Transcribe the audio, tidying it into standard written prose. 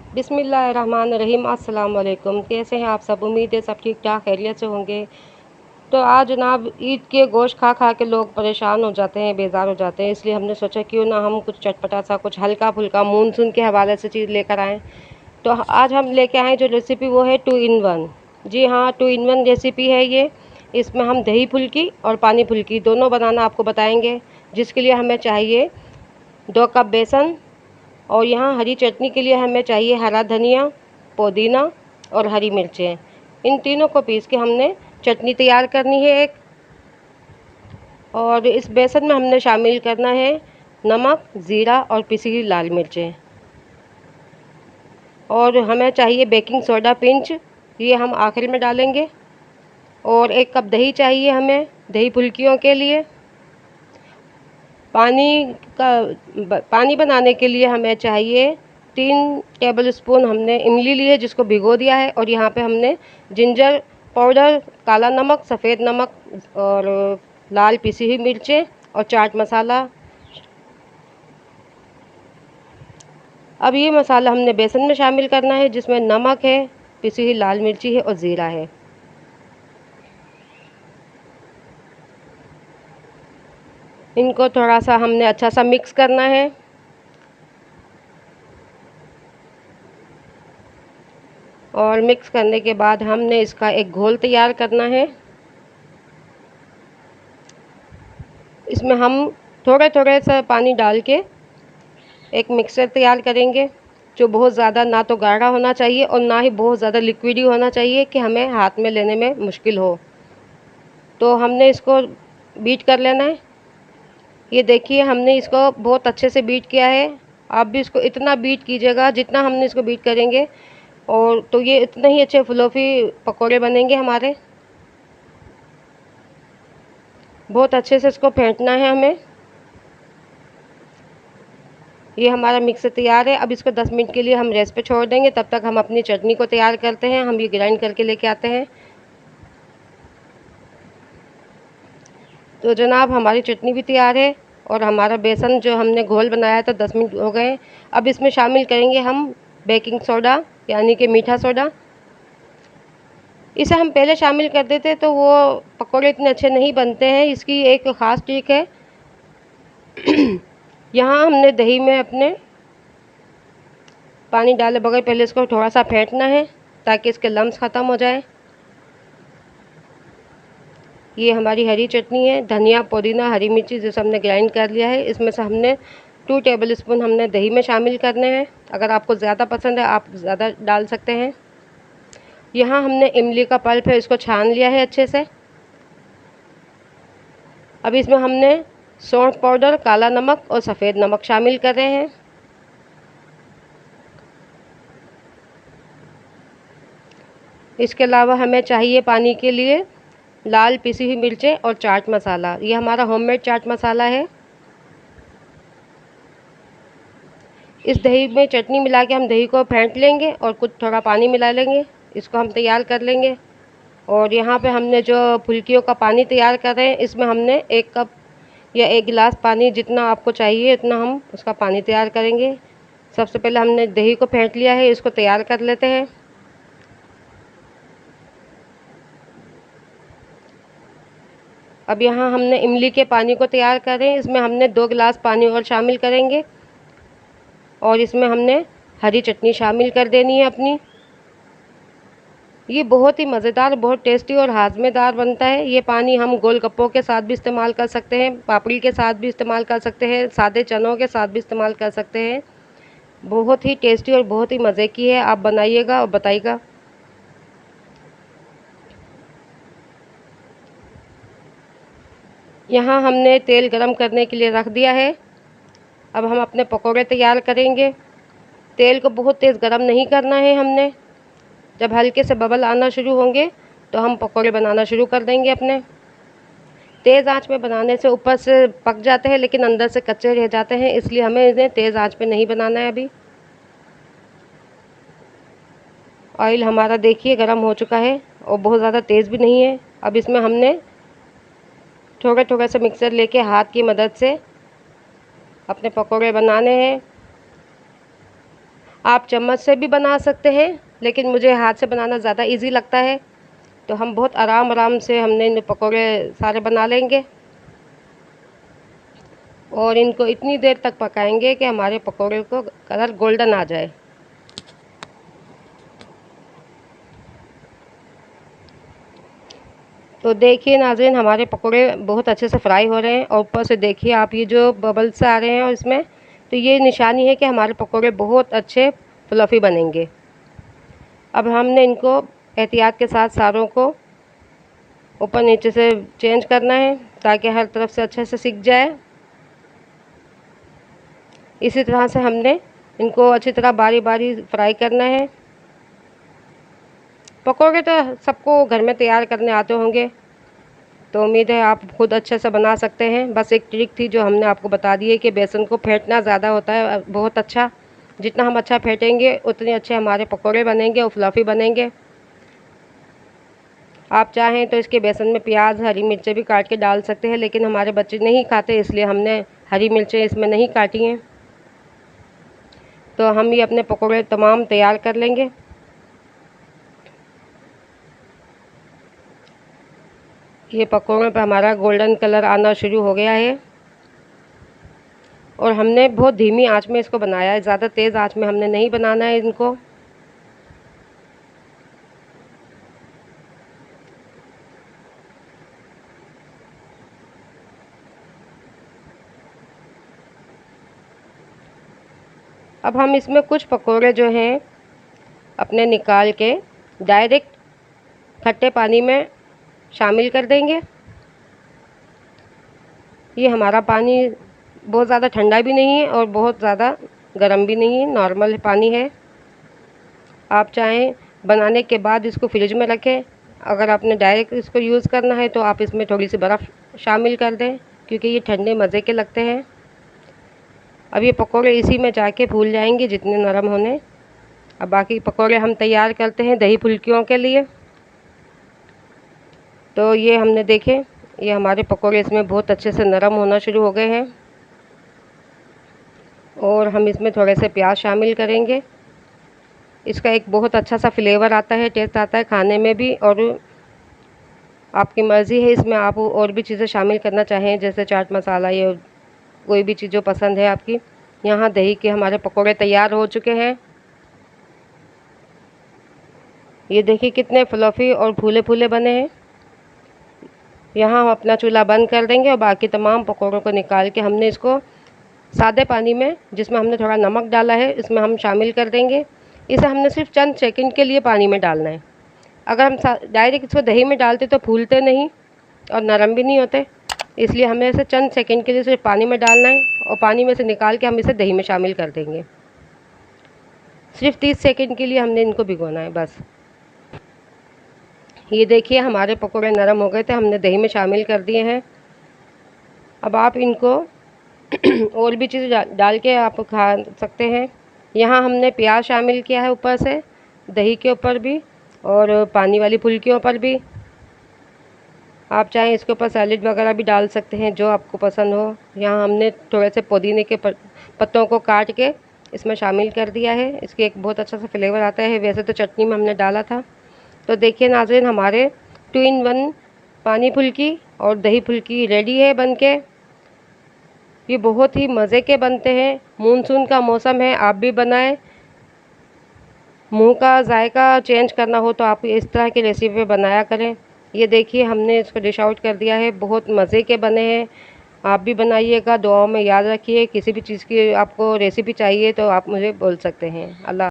बिस्मिल्लाहिर्रहमानिर्रहीम। अस्सलाम वालेकुम। कैसे हैं आप सब? उम्मीद है सब ठीक ठाक खैरियत से होंगे। तो आज जनाब ईद के गोश्त खा खा के लोग परेशान हो जाते हैं, बेजार हो जाते हैं, इसलिए हमने सोचा क्यों ना हम कुछ चटपटा सा, कुछ हल्का फुल्का मानसून के हवाले से चीज़ लेकर आएँ। तो आज हम लेके आए जो रेसिपी वो है 2 इन 1। जी हाँ, 2 इन 1 रेसिपी है ये। इसमें हम दही फुल्की और पानी फुल्की दोनों बनाना आपको बताएंगे, जिसके लिए हमें चाहिए 2 कप बेसन। और यहाँ हरी चटनी के लिए हमें चाहिए हरा धनिया, पुदीना और हरी मिर्चें। इन तीनों को पीस के हमने चटनी तैयार करनी है एक। और इस बेसन में हमने शामिल करना है नमक, ज़ीरा और पिसी हुई लाल मिर्चें। और हमें चाहिए बेकिंग सोडा पिंच, ये हम आखिर में डालेंगे। और 1 कप दही चाहिए हमें दही फुल्कियों के लिए। पानी बनाने के लिए हमें चाहिए 3 टेबल स्पून हमने इमली ली है, जिसको भिगो दिया है। और यहाँ पे हमने जिंजर पाउडर, काला नमक, सफ़ेद नमक और लाल पिसी हुई मिर्चें और चाट मसाला। अब ये मसाला हमने बेसन में शामिल करना है, जिसमें नमक है, पिसी हुई लाल मिर्ची है और ज़ीरा है। इनको थोड़ा सा हमने अच्छा सा मिक्स करना है। और मिक्स करने के बाद हमने इसका एक घोल तैयार करना है। इसमें हम थोड़े थोड़े सा पानी डाल के एक मिक्सर तैयार करेंगे, जो बहुत ज़्यादा ना तो गाढ़ा होना चाहिए और ना ही बहुत ज़्यादा लिक्विडी होना चाहिए कि हमें हाथ में लेने में मुश्किल हो। तो हमने इसको बीट कर लेना है। ये देखिए हमने इसको बहुत अच्छे से बीट किया है। आप भी इसको इतना बीट कीजिएगा जितना हमने इसको बीट करेंगे, और तो ये इतने ही अच्छे फ्लफी पकोड़े बनेंगे हमारे। बहुत अच्छे से इसको फेंटना है हमें। ये हमारा मिक्सर तैयार है। अब इसको 10 मिनट के लिए हम रेस्ट पे छोड़ देंगे। तब तक हम अपनी चटनी को तैयार करते हैं। हम ये ग्राइंड करके लेके आते हैं। तो जनाब हमारी चटनी भी तैयार है और हमारा बेसन जो हमने घोल बनाया था 10 मिनट हो गए। अब इसमें शामिल करेंगे हम बेकिंग सोडा, यानी कि मीठा सोडा। इसे हम पहले शामिल कर देते तो वो पकौड़े इतने अच्छे नहीं बनते हैं। इसकी एक ख़ास ट्रिक है। यहाँ हमने दही में अपने पानी डाले बगैर पहले इसको थोड़ा सा फेंटना है, ताकि इसके लम्स ख़त्म हो जाए। ये हमारी हरी चटनी है, धनिया, पुदीना, हरी मिर्ची जिसे हमने ग्राइंड कर लिया है। इसमें से हमने 2 टेबल स्पून हमने दही में शामिल करने हैं। अगर आपको ज़्यादा पसंद है आप ज़्यादा डाल सकते हैं। यहाँ हमने इमली का पल्प है, इसको छान लिया है अच्छे से। अब इसमें हमने सौंठ पाउडर, काला नमक और सफ़ेद नमक शामिल कर रहे हैं। इसके अलावा हमें चाहिए पानी के लिए लाल पिसी हुई मिर्चें और चाट मसाला। ये हमारा होममेड चाट मसाला है। इस दही में चटनी मिला के हम दही को फेंट लेंगे और कुछ थोड़ा पानी मिला लेंगे। इसको हम तैयार कर लेंगे। और यहाँ पे हमने जो फुल्कियों का पानी तैयार कर रहे हैं, इसमें हमने 1 कप या 1 गिलास पानी, जितना आपको चाहिए उतना हम उसका पानी तैयार करेंगे। सबसे पहले हमने दही को फेंट लिया है, इसको तैयार कर लेते हैं। अब यहाँ हमने इमली के पानी को तैयार कर रहे हैं। इसमें हमने 2 गिलास पानी और शामिल करेंगे। और इसमें हमने हरी चटनी शामिल कर देनी है अपनी। ये बहुत ही मज़ेदार, बहुत टेस्टी और हाज़मेदार बनता है। ये पानी हम गोलगप्पों के साथ भी इस्तेमाल कर सकते हैं, पापड़ी के साथ भी इस्तेमाल कर सकते हैं, सादे चनों के साथ भी इस्तेमाल कर सकते हैं। बहुत ही टेस्टी और बहुत ही मज़े की है। आप बनाइएगा और बताइएगा। यहाँ हमने तेल गरम करने के लिए रख दिया है। अब हम अपने पकोड़े तैयार करेंगे। तेल को बहुत तेज़ गरम नहीं करना है हमने। जब हल्के से बबल आना शुरू होंगे तो हम पकोड़े बनाना शुरू कर देंगे अपने। तेज़ आंच में बनाने से ऊपर से पक जाते हैं, लेकिन अंदर से कच्चे रह जाते हैं, इसलिए हमें इन्हें तेज़ आंच पे नहीं बनाना है अभी। ऑयल हमारा देखिए गरम हो चुका है और बहुत ज़्यादा तेज़ भी नहीं है। अब इसमें हमने थोड़े थोड़े से मिक्सर लेके हाथ की मदद से अपने पकोड़े बनाने हैं। आप चम्मच से भी बना सकते हैं, लेकिन मुझे हाथ से बनाना ज़्यादा इजी लगता है। तो हम बहुत आराम आराम से हमने इन पकौड़े सारे बना लेंगे और इनको इतनी देर तक पकाएंगे कि हमारे पकौड़े को कलर गोल्डन आ जाए। तो देखिए नाज़रीन, हमारे पकौड़े बहुत अच्छे से फ्राई हो रहे हैं और ऊपर से देखिए आप ये जो बबल्स आ रहे हैं और इसमें, तो ये निशानी है कि हमारे पकौड़े बहुत अच्छे फ्लफ़ी बनेंगे। अब हमने इनको एहतियात के साथ सारों को ऊपर नीचे से चेंज करना है ताकि हर तरफ से अच्छे से सिक जाए। इसी तरह से हमने इनको अच्छी तरह बारी बारी फ्राई करना है। पकौड़े तो सबको घर में तैयार करने आते होंगे, तो उम्मीद है आप खुद अच्छे से बना सकते हैं। बस एक ट्रिक थी जो हमने आपको बता दी है कि बेसन को फेंटना ज़्यादा होता है बहुत अच्छा। जितना हम अच्छा फेंटेंगे उतने अच्छे हमारे पकौड़े बनेंगे और फ्लफ़ी बनेंगे। आप चाहें तो इसके बेसन में प्याज हरी मिर्चें भी काट के डाल सकते हैं, लेकिन हमारे बच्चे नहीं खाते इसलिए हमने हरी मिर्चें इसमें नहीं काटी हैं। तो हम ये अपने पकौड़े तमाम तैयार कर लेंगे। ये पकौड़ों पर हमारा गोल्डन कलर आना शुरू हो गया है और हमने बहुत धीमी आंच में इसको बनाया है, ज़्यादा तेज़ आंच में हमने नहीं बनाना है इनको। अब हम इसमें कुछ पकौड़े जो हैं अपने निकाल के डायरेक्ट खट्टे पानी में शामिल कर देंगे। ये हमारा पानी बहुत ज़्यादा ठंडा भी नहीं है और बहुत ज़्यादा गर्म भी नहीं है, नॉर्मल पानी है। आप चाहें बनाने के बाद इसको फ्रिज में रखें। अगर आपने डायरेक्ट इसको यूज़ करना है तो आप इसमें थोड़ी सी बर्फ़ शामिल कर दें, क्योंकि ये ठंडे मज़े के लगते हैं। अब ये पकौड़े इसी में जाके फूल जाएंगे जितने नरम होने। अब बाकी पकौड़े हम तैयार करते हैं दही फुल्कियों के लिए। तो ये हमने देखे, ये हमारे पकौड़े इसमें बहुत अच्छे से नरम होना शुरू हो गए हैं और हम इसमें थोड़े से प्याज शामिल करेंगे। इसका एक बहुत अच्छा सा फ्लेवर आता है, टेस्ट आता है खाने में भी। और आपकी मर्ज़ी है इसमें आप और भी चीज़ें शामिल करना चाहें, जैसे चाट मसाला या कोई भी चीज़ जो पसंद है आपकी। यहाँ दही के हमारे पकौड़े तैयार हो चुके हैं। ये देखिए कितने फ्लफ़ी और फूले फूले बने हैं। यहाँ हम अपना चूल्हा बंद कर देंगे और बाकी तमाम पकौड़ों को निकाल के हमने इसको सादे पानी में, जिसमें हमने थोड़ा नमक डाला है, इसमें हम शामिल कर देंगे। इसे हमने सिर्फ चंद सेकंड के लिए पानी में डालना है। अगर हम डायरेक्ट इसको दही में डालते तो फूलते नहीं और नरम भी नहीं होते, इसलिए हमें इसे चंद सेकंड के लिए सिर्फ पानी में डालना है और पानी में से निकाल के हम इसे दही में शामिल कर देंगे। सिर्फ 30 सेकंड के लिए हमने इनको भिगोना है बस। ये देखिए हमारे पकौड़े नरम हो गए थे, हमने दही में शामिल कर दिए हैं। अब आप इनको और भी चीज़ डाल के आप खा सकते हैं। यहाँ हमने प्याज शामिल किया है ऊपर से, दही के ऊपर भी और पानी वाली फुल्कियों पर भी। आप चाहें इसके ऊपर सैलेड वगैरह भी डाल सकते हैं, जो आपको पसंद हो। यहाँ हमने थोड़े से पुदीने के पत्तों को काट के इसमें शामिल कर दिया है। इसके एक बहुत अच्छा सा फ्लेवर आता है। वैसे तो चटनी में हमने डाला था। तो देखिए नाज़रीन, हमारे 2 in 1 पानी फुल्की और दही फुल्की रेडी है बनके। ये बहुत ही मज़े के बनते हैं। मानसून का मौसम है, आप भी बनाएं। मुंह का जायका चेंज करना हो तो आप इस तरह की रेसिपी बनाया करें। ये देखिए हमने इसको डिश आउट कर दिया है, बहुत मज़े के बने हैं। आप भी बनाइएगा। दुआओं में याद रखिए। किसी भी चीज़ की आपको रेसिपी चाहिए तो आप मुझे बोल सकते हैं। अल्लाह।